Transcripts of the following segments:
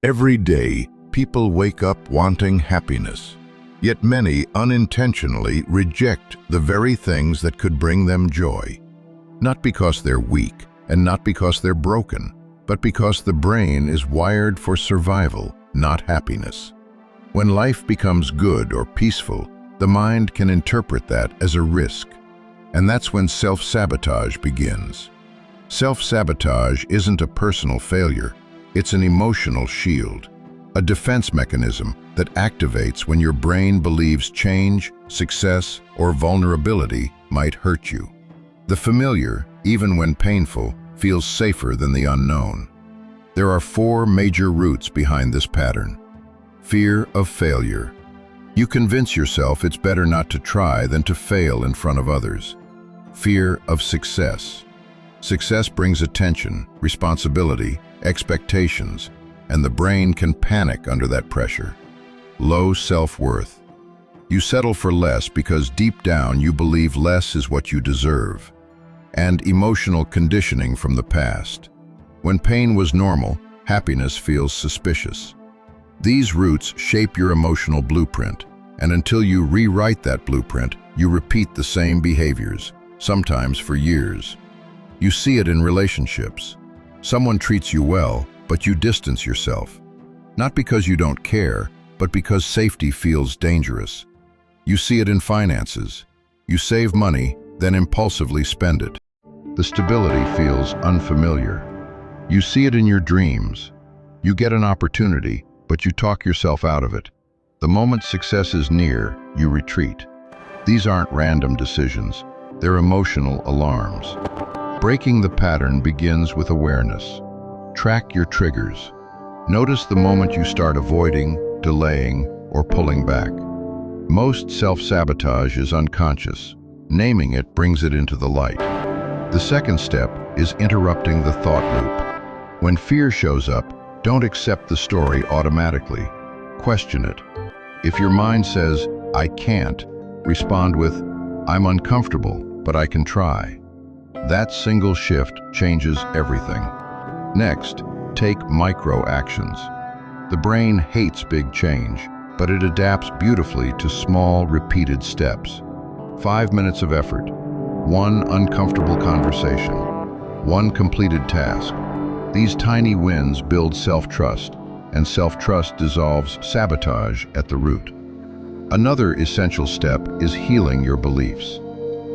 Every day, people wake up wanting happiness, yet many unintentionally reject the very things that could bring them joy. Not because they're weak and not because they're broken, but because the brain is wired for survival, not happiness. When life becomes good or peaceful, the mind can interpret that as a risk, and that's when self-sabotage begins. Self-sabotage isn't a personal failure. It's an emotional shield, a defense mechanism that activates when your brain believes change, success, or vulnerability might hurt you. The familiar, even when painful, feels safer than the unknown. There are 4 major roots behind this pattern. Fear of failure. You convince yourself it's better not to try than to fail in front of others. Fear of success. Success brings attention, responsibility, expectations, and the brain can panic under that pressure. Low self-worth. You settle for less because deep down you believe less is what you deserve. And emotional conditioning from the past. When pain was normal, happiness feels suspicious. These roots shape your emotional blueprint, and until you rewrite that blueprint, you repeat the same behaviors, sometimes for years. You see it in relationships. Someone treats you well, but you distance yourself. Not because you don't care, but because safety feels dangerous. You see it in finances. You save money, then impulsively spend it. The stability feels unfamiliar. You see it in your dreams. You get an opportunity, but you talk yourself out of it. The moment success is near, you retreat. These aren't random decisions. They're emotional alarms. Breaking the pattern begins with awareness. Track your triggers. Notice the moment you start avoiding, delaying, or pulling back. Most self-sabotage is unconscious. Naming it brings it into the light. The second step is interrupting the thought loop. When fear shows up, don't accept the story automatically. Question it. If your mind says, "I can't," respond with, "I'm uncomfortable, but I can try." That single shift changes everything. Next, take micro actions. The brain hates big change, but it adapts beautifully to small, repeated steps. 5 minutes of effort, 1 uncomfortable conversation, 1 completed task. These tiny wins build self-trust, and self-trust dissolves sabotage at the root. Another essential step is healing your beliefs.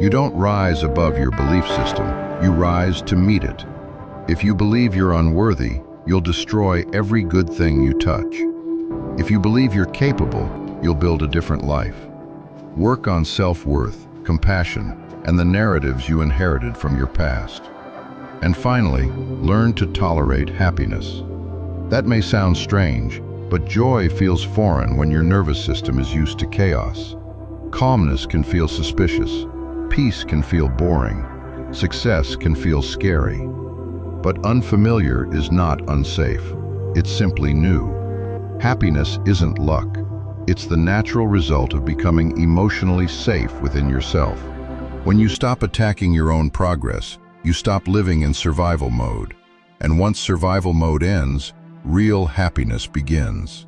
You don't rise above your belief system, you rise to meet it. If you believe you're unworthy, you'll destroy every good thing you touch. If you believe you're capable, you'll build a different life. Work on self-worth, compassion, and the narratives you inherited from your past. And finally, learn to tolerate happiness. That may sound strange, but joy feels foreign when your nervous system is used to chaos. Calmness can feel suspicious. Peace can feel boring. Success can feel scary. But unfamiliar is not unsafe. It's simply new. Happiness isn't luck. It's the natural result of becoming emotionally safe within yourself. When you stop attacking your own progress, you stop living in survival mode. And once survival mode ends, real happiness begins.